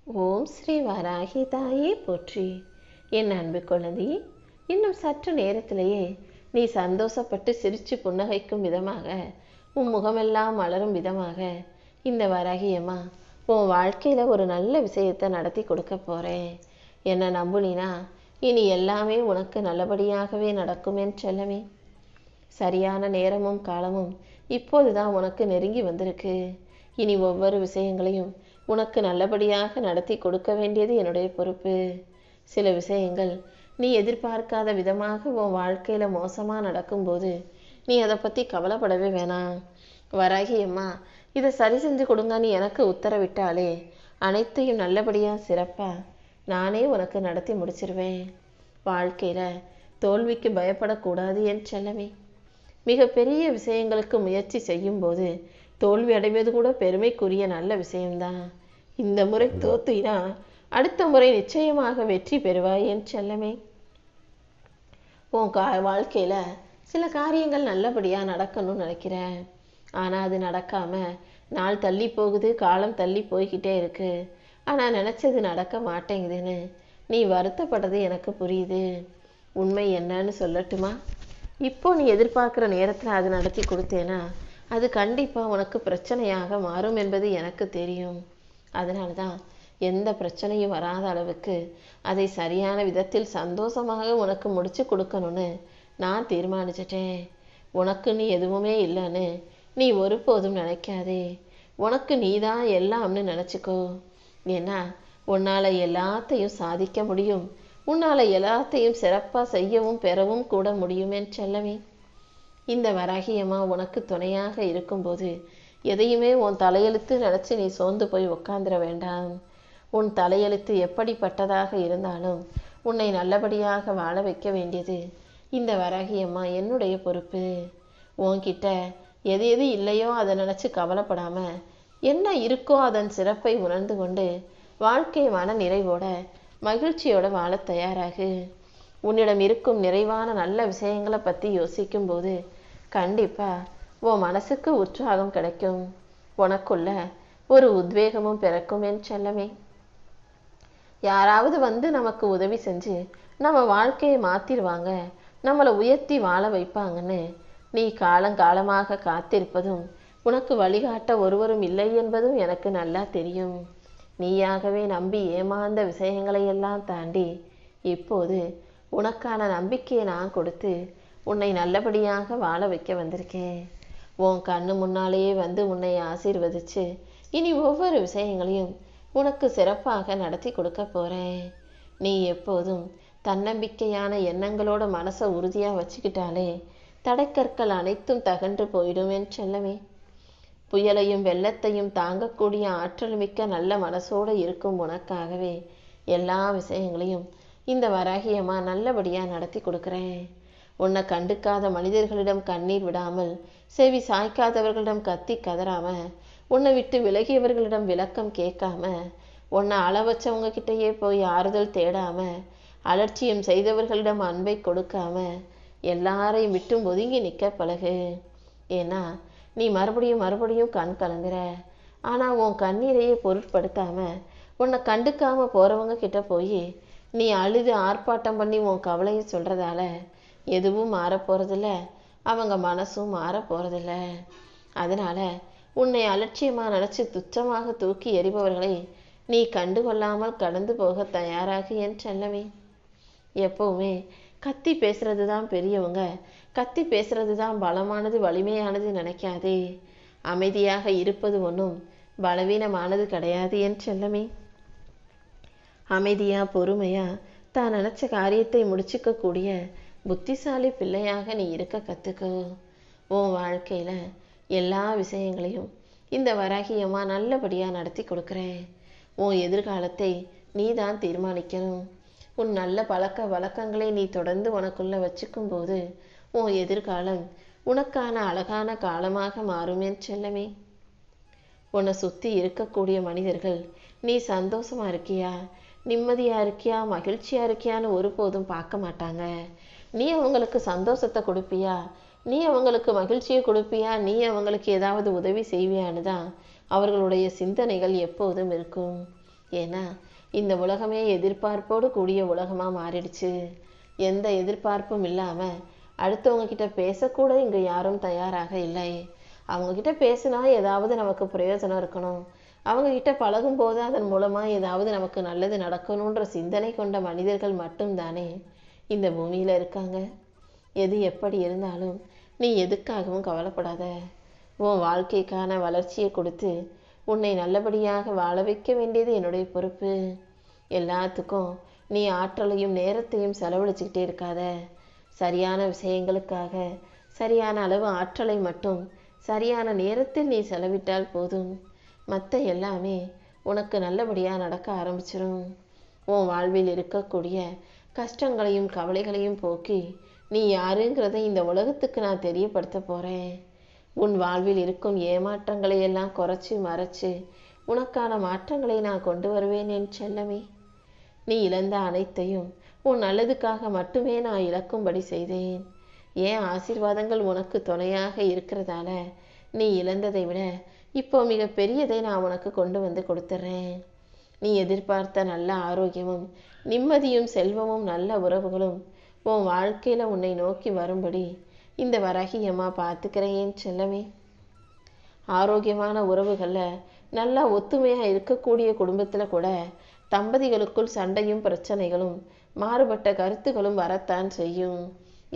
ஓம் ஸ்ரீ வராகி தாயே போற்றி. என் அன்பு குழந்தை, இன்னும் சற்று நேரத்திலேயே நீ சந்தோஷப்பட்டு சிரித்து புன்னகைக்கும் விதமாக, உன் முகமெல்லாம் மலரும் விதமாக இந்த வராகியம்மா உன் வாழ்க்கையில் ஒரு நல்ல விஷயத்தை நடத்தி கொடுக்க போகிறேன். என்னை நம்புனினா இனி எல்லாமே உனக்கு நல்லபடியாகவே நடக்கும் என் செல்லமே. சரியான நேரமும் காலமும் இப்போதுதான் உனக்கு நெருங்கி வந்திருக்கு. இனி ஒவ்வொரு விஷயங்களையும் உனக்கு நல்லபடியாக நடத்தி கொடுக்க வேண்டியது என்னுடைய பொறுப்பு. சில விஷயங்கள் நீ எதிர்பார்க்காத விதமாக உன் வாழ்க்கையில் மோசமாக நடக்கும்போது நீ அதை பற்றி கவலைப்படவே வேணாம். வராகி அம்மா இதை சரி செஞ்சு கொடுங்கன்னு எனக்கு உத்தரவிட்டாலே அனைத்தையும் நல்லபடியாக சிறப்பாக நானே உனக்கு நடத்தி முடிச்சிருவேன். வாழ்க்கையில் தோல்விக்கு பயப்படக்கூடாது என் செல்லமே. மிகப்பெரிய விஷயங்களுக்கு முயற்சி செய்யும்போது தோல்வி அடைவது கூட பெருமைக்குரிய நல்ல விஷயம்தான். இந்த முறை தோத்துனா அடுத்த முறை நிச்சயமாக வெற்றி பெறுவாய் என் செல்லமே. உன் வாழ்க்கையில் சில காரியங்கள் நல்லபடியாக நடக்கணும்னு நினைக்கிறேன். ஆனால் அது நடக்காமல் நாள் தள்ளி போகுது, காலம் தள்ளி போய்கிட்டே இருக்கு. ஆனால் நினச்சது நடக்க மாட்டேங்குதுன்னு நீ வருத்தப்படுறது எனக்கு புரியுது. உண்மை என்னன்னு சொல்லட்டுமா? இப்போ நீ எதிர்பார்க்குற நேரத்தில் அது நடத்தி கொடுத்தேன்னா அது கண்டிப்பாக உனக்கு பிரச்சனையாக மாறும் என்பது எனக்கு தெரியும். அதனால தான் எந்த பிரச்சனையும் வராத அளவுக்கு அதை சரியான விதத்தில் சந்தோஷமாக உனக்கு முடிச்சு கொடுக்கணும்னு நான் தீர்மானிச்சிட்டேன். உனக்கு நீ எதுவுமே இல்லைன்னு நீ ஒருபோதும் நினைக்காதே. உனக்கு நீ தான் எல்லாம்னு நினச்சிக்கோ. ஏன்னா உன்னால் எல்லாத்தையும் சாதிக்க முடியும். உன்னால் எல்லாத்தையும் சிறப்பாக செய்யவும் பெறவும் கூட முடியும் என் செல்லமே. இந்த வராகியம்மா உனக்கு துணையாக இருக்கும்போது எதையுமே உன் தலையெழுத்து நினச்சி நீ சோர்ந்து போய் உட்காந்துட வேண்டாம். உன் தலையெழுத்து எப்படிப்பட்டதாக இருந்தாலும் உன்னை நல்லபடியாக வாழ வைக்க வேண்டியது இந்த வராகியம்மா என்னுடைய பொறுப்பு. உன்கிட்ட எது எது இல்லையோ அதை நினச்சி கவலைப்படாமல் என்ன இருக்கோ அதன் சிறப்பை உணர்ந்து கொண்டு வாழ்க்கை மன நிறைவோட மகிழ்ச்சியோட வாழ தயாராகு. உன்னிடம் இருக்கும் நிறைவான நல்ல விஷயங்களை பற்றி யோசிக்கும்போது கண்டிப்பாக உன் மனசுக்கு உற்சாகம் கிடைக்கும். உனக்குள்ள ஒரு உத்வேகமும் பிறக்கும் என் செல்லமே. யாராவது வந்து நமக்கு உதவி செஞ்சு நம்ம வாழ்க்கையை மாற்றிடுவாங்க, நம்மளை உயர்த்தி வாழ வைப்பாங்கன்னு நீ காலங்காலமாக காத்திருப்பதும் உனக்கு வழிகாட்ட ஒருவரும் இல்லை என்பதும் எனக்கு நல்லா தெரியும். நீயாகவே நம்பி ஏமாந்த விஷயங்களை எல்லாம் தாண்டி இப்போது உனக்கான நம்பிக்கையை நான் கொடுத்து உன்னை நல்லபடியாக வாழ வைக்க வந்திருக்கேன். உன் கண்ணு முன்னாலேயே வந்து உன்னை ஆசீர்வதிச்சு இனி ஒவ்வொரு விஷயங்களையும் உனக்கு சிறப்பாக நடத்தி கொடுக்க போகிறேன். நீ எப்போதும் தன்னம்பிக்கையான எண்ணங்களோட மனசை உறுதியாக வச்சுக்கிட்டாலே தடைக்கற்கள் அனைத்தும் தகன்று போயிடும் என் செல்லமே. புயலையும் வெள்ளத்தையும் தாங்கக்கூடிய ஆற்றல் மிக்க நல்ல மனசோடு இருக்கும் உனக்காகவே எல்லா விஷயங்களையும் இந்த வராகியம்மா நல்லபடியாக நடத்தி கொடுக்குறேன். உன்னை கண்டுக்காத மனிதர்களிடம் கண்ணீர் விடாமல், செவி சாய்க்காதவர்களிடம் கத்தி கதறாம, உன்னை விட்டு விலகியவர்களிடம் விளக்கம் கேட்காம, உன்னை அள வச்சவங்க கிட்டேயே போய் ஆறுதல் தேடாம, அலட்சியம் செய்தவர்களிடம் அன்பை கொடுக்காம எல்லாரையும் விட்டும் ஒதுங்கி நிற்க பழகு. ஏன்னா நீ மறுபடியும் மறுபடியும் கண் கலங்குற. ஆனால் உன் கண்ணீரையே பொருட்படுத்தாம உன்னை கண்டுக்காம போகிறவங்க கிட்ட போய் நீ அழுது ஆர்ப்பாட்டம் பண்ணி உன் கவலையை சொல்கிறதால எதுவும் மாறப்போகிறதில்ல, அவங்க மனசும் மாறப்போகிறதில்ல. அதனால் உன்னை அலட்சியமாக நினச்சி துச்சமாக தூக்கி எறிபவர்களை நீ கண்டுகொள்ளாமல் கடந்து போக தயாராகு என் செல்லமே. எப்பவுமே கத்தி பேசுறது தான் பெரியவங்க, கத்தி பேசுறது தான் பலமானது வலிமையானது நினைக்காதே. அமைதியாக இருப்பது ஒன்றும் பலவீனமானது கிடையாது என் செல்லமே. அமைதியாக பொறுமையாக தான் நினச்ச காரியத்தை முடிச்சுக்கக்கூடிய புத்திசாலி பிள்ளையாக நீ இருக்க கற்றுக்கோ. உன் வாழ்க்கையில் எல்லா விஷயங்களையும் இந்த வராகியம்மா நல்லபடியாக நடத்தி கொடுக்குறேன். உன் எதிர்காலத்தை நீ தான் தீர்மானிக்கணும். உன் நல்ல பழக்க வழக்கங்களை நீ தொடர்ந்து உனக்குள்ளே வச்சுக்கும் போது உன் எதிர்காலம் உனக்கான அழகான காலமாக மாறும் என் செல்லமே. உன்னை சுற்றி இருக்கக்கூடிய மனிதர்கள் நீ சந்தோஷமாக இருக்கியா, நிம்மதியாக இருக்கியா, மகிழ்ச்சியாக இருக்கியான்னு ஒருபோதும் பார்க்க மாட்டாங்க. நீ அவங்களுக்கு சந்தோஷத்தை கொடுப்பியா, நீ அவங்களுக்கு மகிழ்ச்சியை கொடுப்பியா, நீ அவங்களுக்கு ஏதாவது உதவி செய்வியான்னு தான் அவர்களுடைய சிந்தனைகள் எப்போதும் இருக்கும். ஏன்னா இந்த உலகமே எதிர்பார்ப்போடு கூடிய உலகமாக மாறிடுச்சு. எந்த எதிர்பார்ப்பும் இல்லாமல் அடுத்தவங்க கிட்ட பேசக்கூட இங்கே யாரும் தயாராக இல்லை. அவங்கக்கிட்ட பேசினா ஏதாவது நமக்கு பிரயோஜனம் இருக்கணும், அவங்கக்கிட்ட பழகும்போது அதன் மூலமாக ஏதாவது நமக்கு நல்லது நடக்கணுன்ற சிந்தனை கொண்ட மனிதர்கள் மட்டும்தானே இந்த பூமியில் இருக்காங்க. எது எப்படி இருந்தாலும் நீ எதுக்காகவும் கவலைப்படாத. உன் வாழ்க்கைக்கான வளர்ச்சியை கொடுத்து உன்னை நல்லபடியாக வாழ வைக்க வேண்டியது என்னுடைய பொறுப்பு. எல்லாத்துக்கும் நீ ஆற்றலையும் நேரத்தையும் செலவழிச்சுக்கிட்டே இருக்காத. சரியான விஷயங்களுக்காக சரியான அளவு ஆற்றலை மட்டும் சரியான நேரத்தில் நீ செலவிட்டால் போதும். மற்ற எல்லாமே உனக்கு நல்லபடியாக நடக்க ஆரம்பிச்சிடும். உன் வாழ்வில் இருக்கக்கூடிய கஷ்டங்களையும் கவலைகளையும் போக்கி நீ யாருங்கிறத இந்த உலகத்துக்கு நான் தெரியப்படுத்த போகிறேன். உன் வாழ்வில் இருக்கும் ஏமாற்றங்களை எல்லாம் குறைச்சி மறைச்சு உனக்கான மாற்றங்களை நான் கொண்டு வருவேன் என் செல்லமே. நீ இழந்த அனைத்தையும் உன் நல்லதுக்காக மட்டுமே நான் இழக்கும்படி செய்தேன். ஏன் ஆசீர்வாதங்கள் உனக்கு துணையாக இருக்கிறதால நீ இழந்ததை விட இப்போ மிக பெரியதை நான் உனக்கு கொண்டு வந்து கொடுத்துட்றேன். நீ எதிர்பார்த்த நல்ல ஆரோக்கியமும் நிம்மதியும் செல்வமும் நல்ல உறவுகளும் உன் வாழ்க்கையில் உன்னை நோக்கி வரும்படி இந்த வராகி அம்மா பார்த்துக்கிறேன் செல்லமே. ஆரோக்கியமான உறவுகளில் நல்லா ஒத்துமையாக இருக்கக்கூடிய குடும்பத்தில் கூட தம்பதிகளுக்குள் சண்டையும் பிரச்சனைகளும் மாறுபட்ட கருத்துகளும் வரத்தான் செய்யும்.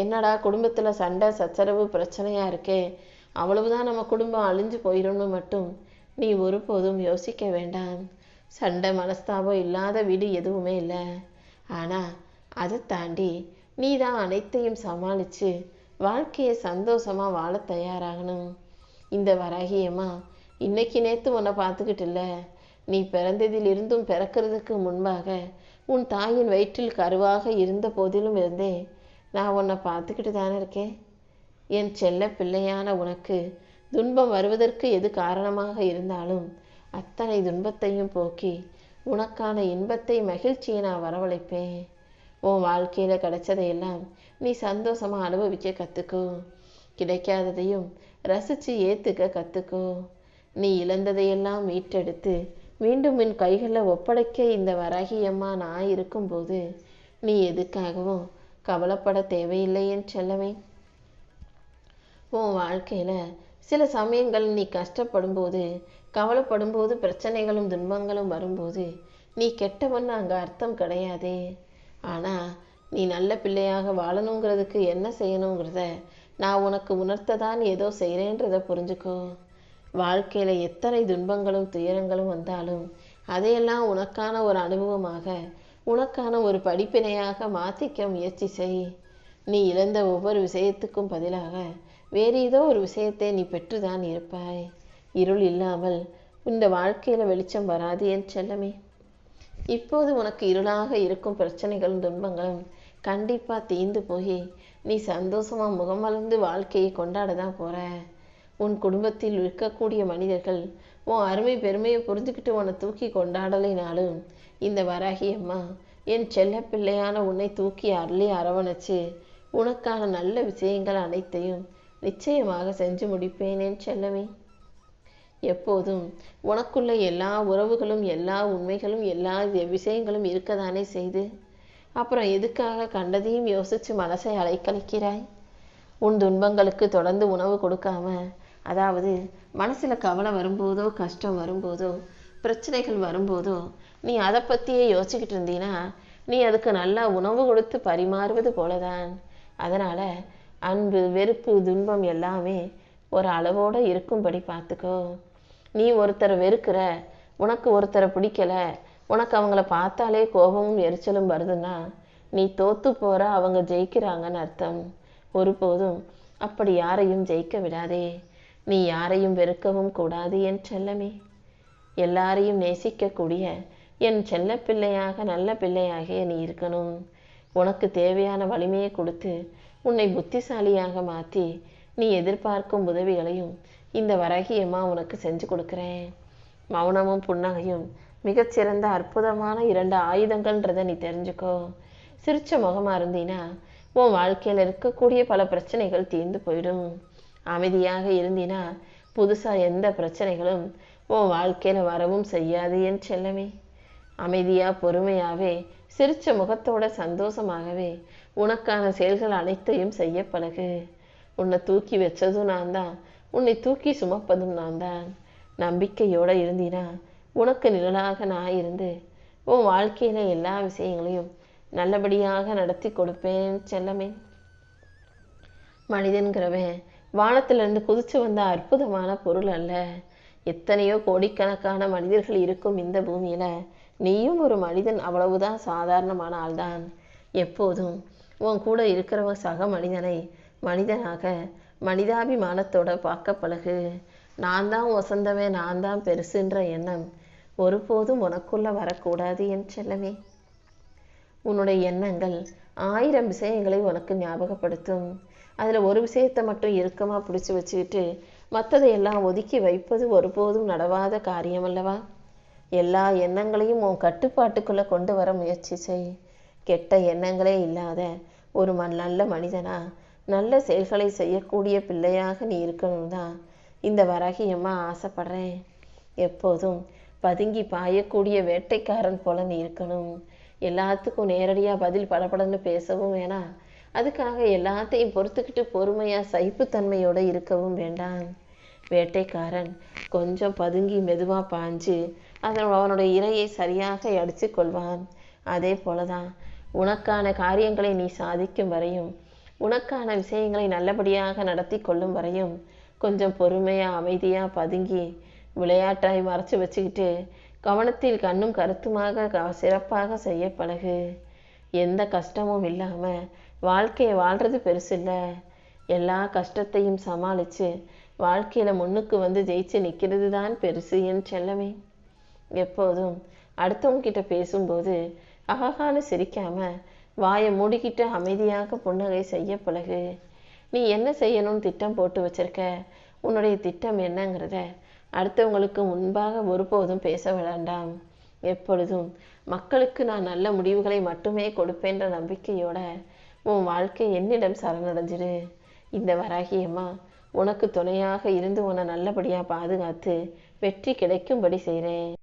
என்னடா குடும்பத்தில் சண்டை சச்சரவு பிரச்சனையாக இருக்கே, அவ்வளவுதான் நம்ம குடும்பம் அழிஞ்சு போயிடும்னு மட்டும் நீ ஒருபோதும் யோசிக்க வேண்டாம். சண்டை மனஸ்தாபம் இல்லாத வீடு எதுவுமே இல்லை. ஆனால் அதை தாண்டி நீ தான் அனைத்தையும் சமாளித்து வாழ்க்கையை சந்தோஷமாக வாழ தயாராகணும். இந்த வராகியம்மா இன்னைக்கு நேற்று உன்னை பார்த்துக்கிட்டு இல்லை, நீ பிறந்ததிலிருந்தும் பிறக்கிறதுக்கு முன்பாக உன் தாயின் வயிற்றில் கருவாக இருந்த போதிலும் இருந்தே நான் உன்னை பார்த்துக்கிட்டு தானே இருக்கேன். என் செல்ல பிள்ளையான உனக்கு துன்பம் வருவதற்கு எது காரணமாக இருந்தாலும் அத்தனை துன்பத்தையும் போக்கி உனக்கான இன்பத்தை மகிழ்ச்சியை நான் வரவழைப்பேன். உன் வாழ்க்கையில் கிடைச்சதையெல்லாம் நீ சந்தோஷமாக அனுபவிக்க கற்றுக்கோ. கிடைக்காததையும் ரசித்து ஏற்றுக்க கற்றுக்கோ. நீ இழந்ததையெல்லாம் மீட்டெடுத்து மீண்டும் என் கைகளில் ஒப்படைக்க இந்த வராகியம்மா நான் இருக்கும்போது நீ எதுக்காகவும் கவலைப்பட தேவையில்லை என் செல்லமே. உன் வாழ்க்கையில் சில சமயங்கள் நீ கஷ்டப்படும்போது கவலைப்படும்போது பிரச்சனைகளும் துன்பங்களும் வரும்போது நீ கெட்டவன்னு அங்கே அர்த்தம் கிடையாதே. ஆனால் நீ நல்ல பிள்ளையாக வாழணுங்கிறதுக்கு என்ன செய்யணுங்கிறத நான் உனக்கு உணர்த்ததான் ஏதோ செய்கிறேன்றதை புரிஞ்சுக்கோ. வாழ்க்கையில் எத்தனை துன்பங்களும் துயரங்களும் வந்தாலும் அதையெல்லாம் உனக்கான ஒரு அனுபவமாக உனக்கான ஒரு படிப்பினையாக மாற்றிக்க முயற்சி செய். நீ இழந்த ஒவ்வொரு விஷயத்துக்கும் பதிலாக வேறு ஏதோ ஒரு விஷயத்தை நீ பெற்றுதான் இருப்பாய். இருள் இல்லாமல் இந்த வாழ்க்கையில் வெளிச்சம் வராது என் செல்லமே. இப்போது உனக்கு இருளாக இருக்கும் பிரச்சனைகளும் துன்பங்களும் கண்டிப்பாக தீர்ந்து போய் நீ சந்தோஷமாக முகமலர்ந்து வாழ்க்கையை கொண்டாட தான் போகிற. உன் குடும்பத்தில் இருக்கக்கூடிய மனிதர்கள் உன் அருமை பெருமையை புரிஞ்சுக்கிட்டு உன்னை தூக்கி கொண்டாடலைனாலும் இந்த வராகி அம்மா என் செல்ல பிள்ளையான உன்னை தூக்கி அள்ளி அரவணைச்சு உனக்கான நல்ல விஷயங்கள் அனைத்தையும் நிச்சயமாக செஞ்சு முடிப்பேன் என் செல்லமே. எப்போதும் உனக்குள்ள எல்லா உறவுகளும் எல்லா உண்மைகளும் எல்லா விஷயங்களும் இருக்கதானே செய்து அப்புறம் எதுக்காக கண்டதையும் யோசித்து மனசை அலைக்கழிக்கிறாய்? உன் துன்பங்களுக்கு தொடர்ந்து உணவு கொடுக்காம, அதாவது மனசில் கவலை வரும்போதோ கஷ்டம் வரும்போதோ பிரச்சனைகள் வரும்போதோ நீ அதை பற்றியே யோசிச்சுக்கிட்டு இருந்தீன்னா நீ அதுக்கு நல்லா உணவு கொடுத்து பரிமாறுவது போலதான். அதனால் அன்பு வெறுப்பு துன்பம் எல்லாமே ஒரு அளவோடு இருக்கும்படி பார்த்துக்கோ. நீ ஒருத்தரை வெறுக்கிற, உனக்கு ஒருத்தரை பிடிக்கலை, உனக்கு அவங்கள பார்த்தாலே கோபமும் எரிச்சலும் வருதுன்னா நீ தோத்து போகிற, அவங்க ஜெயிக்கிறாங்கன்னு அர்த்தம். ஒருபோதும் அப்படி யாரையும் ஜெயிக்க விடாதே. நீ யாரையும் வெறுக்கவும் கூடாது என் செல்லமே. எல்லாரையும் நேசிக்கக்கூடிய என் செல்ல பிள்ளையாக நல்ல பிள்ளையாக நீ இருக்கணும். உனக்கு தேவையான வலிமையை கொடுத்து உன்னை புத்திசாலியாக மாற்றி நீ எதிர்பார்க்கும் உதவிகளையும் இந்த வராகியம்மா உனக்கு செஞ்சு கொடுக்குறேன். மௌனமும் புன்னகையும் மிகச்சிறந்த அற்புதமான 2 ஆயுதங்கள்ன்றதை நீ தெரிஞ்சுக்கோ. சிரிச்ச முகமாக இருந்தீன்னா உன் வாழ்க்கையில் இருக்கக்கூடிய பல பிரச்சனைகள் தீர்ந்து போயிடும். அமைதியாக இருந்தீன்னா புதுசாக எந்த பிரச்சனைகளும் உன் வாழ்க்கையில் வரவும் செய்யாது என் செல்லமே. அமைதியாக பொறுமையாகவே சிரிச்ச முகத்தோட சந்தோஷமாகவே உனக்கான செயல்கள் அனைத்தையும் செய்ய பழகு. உன்னை தூக்கி வச்சதும் நான் தான், உன்னை தூக்கி சுமப்பதும் நான் தான். நம்பிக்கையோடு இருந்தினா உனக்கு நிழலாக நான் இருந்து உன் வாழ்க்கையில் எல்லா விஷயங்களையும் நல்லபடியாக நடத்தி கொடுப்பேன் செல்லமே. மனிதன்கிறவன் வானத்திலிருந்து குதிச்சு வந்த அற்புதமான பொருள் அல்ல. எத்தனையோ கோடிக்கணக்கான மனிதர்கள் இருக்கும் இந்த பூமியில நீயும் ஒரு மனிதன், அவ்வளவுதான். சாதாரணமான ஆள்தான். எப்போதும் உன் கூட இருக்கிறவன் சக மனிதனை மனிதனாக மனிதாபிமானத்தோட பார்க்க பழகு. நான் தான் வசந்தவன், நான் தான் பெருசுன்ற எண்ணம் ஒருபோதும் உனக்குள்ள வரக்கூடாது என் செல்லமே. உன்னுடைய எண்ணங்கள் 1000 விஷயங்களை உனக்கு ஞாபகப்படுத்தும். அதில் ஒரு விஷயத்தை மட்டும் இறுக்கமாக பிடிச்சி வச்சுக்கிட்டு மற்றதையெல்லாம் ஒதுக்கி வைப்பது ஒருபோதும் நடவாத காரியம் அல்லவா? எல்லா எண்ணங்களையும் உன் கட்டுப்பாட்டுக்குள்ளே கொண்டு வர முயற்சி செய். கெட்ட எண்ணங்களே இல்லாத ஒரு நல்ல மனிதனா, நல்ல செயல்களை செய்யக்கூடிய பிள்ளையாக நீ இருக்கணும் தான் இந்த வராகியம்மா ஆசைப்படுறேன். எப்போதும் பதுங்கி பாயக்கூடிய வேட்டைக்காரன் போல நீ இருக்கணும். எல்லாத்துக்கும் நேரடியாக பதில் படப்படன்னு பேசவும் வேணாம். அதுக்காக எல்லாத்தையும் பொறுத்துக்கிட்டு பொறுமையாக சகிப்புத்தன்மையோடு இருக்கவும் வேண்டாம். வேட்டைக்காரன் கொஞ்சம் பதுங்கி மெதுவாக பாஞ்சு அவனுடைய இரையை சரியாக அடித்து கொள்வான். அதே போலதான் உனக்கான காரியங்களை நீ சாதிக்கும் வரையும், உனக்கான விஷயங்களை நல்லபடியாக நடத்தி கொள்ளும் வரையும் கொஞ்சம் பொறுமையாக அமைதியாக பதுங்கி விளையாட்டாய் மறைச்சி வச்சுக்கிட்டு கவனத்தில் கண்ணும் கருத்துமாக சிறப்பாக செய்ய பழகு. எந்த கஷ்டமும் இல்லாமல் வாழ்க்கையை வாழ்கிறது பெருசில்லை. எல்லா கஷ்டத்தையும் சமாளித்து வாழ்க்கையில் முன்னுக்கு வந்து ஜெயிச்சு நிற்கிறது தான் பெருசு என் செல்லமே. எப்போதும் அடுத்தவங்க கிட்ட பேசும்போது அழகான சிரிக்காம வாயை மூடிக்கிட்டு அமைதியாக புன்னகை செய்ய பழகு. நீ என்ன செய்யணும்னு திட்டம் போட்டு வச்சிருக்க, உன்னுடைய திட்டம் என்னங்கிறத அடுத்தவங்களுக்கு முன்பாக ஒருபோதும் பேச வேண்டாம். எப்பொழுதும் மக்களுக்கு நான் நல்ல முடிவுகளை மட்டுமே கொடுப்பேன்ற நம்பிக்கையோட உன் வாழ்க்கை என்னிடம் சரணடைஞ்சிரு. இந்த வராகியம்மா உனக்கு துணையாக இருந்து உன்னை நல்லபடியாக பாதுகாத்து வெற்றி கிடைக்கும்படி செய்கிறேன்.